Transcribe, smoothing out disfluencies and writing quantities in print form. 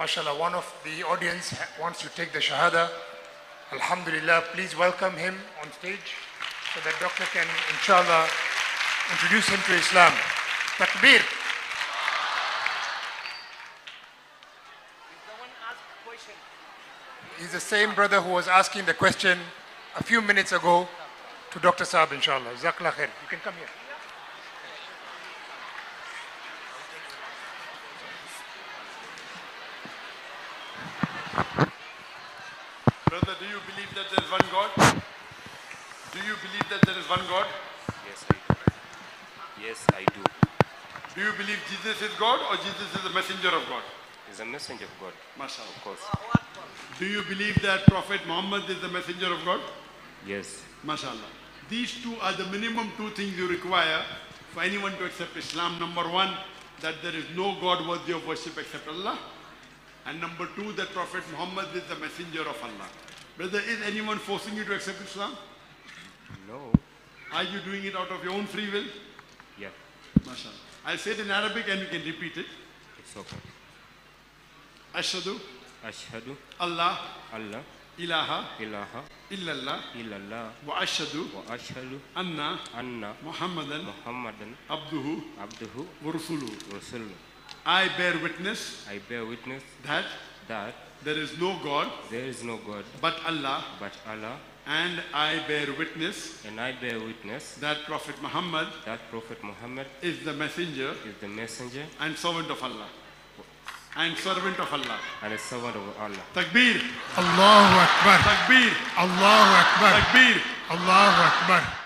MashaAllah, one of the audience wants to take the Shahada. Alhamdulillah, please welcome him on stage so that Doctor can, inshallah, introduce him to Islam. Takbir. He's the same brother who was asking the question a few minutes ago to Dr. Saab, inshallah. Jazakallah khair. You can come here. Brother, do you believe that there is one God? Do you believe that there is one God? Yes, I do. Yes, I do. Do you believe Jesus is God or Jesus is the messenger of God? He's a messenger of God. MashaAllah. Of course. Do you believe that Prophet Muhammad is the messenger of God? Yes. MashaAllah. These two are the minimum two things you require for anyone to accept Islam. Number one, that there is no God worthy of worship except Allah. And number two, that Prophet Muhammad is the messenger of Allah. Brother, is anyone forcing you to accept Islam? No. Are you doing it out of your own free will? Yeah. MashaAllah. I'll say it in Arabic and you can repeat it. It's okay. Ashhadu Ashhadu Allah Allah ilaha ilaha illallah illallah wa ashhadu wa ashhadu anna anna Muhammadan Muhammadan abduhu abduhu wa rasuluhu. rasul. I bear witness I bear witness that that there is no God there is no God but Allah, but Allah, and I bear witness and I bear witness that Prophet Muhammad that Prophet Muhammad is the messenger is the messenger and servant of Allah. And servant of Allah. and a servant of Allah. Takbir. Allahu Akbar. Takbir. Allahu Akbar. Takbir. Allahu Akbar.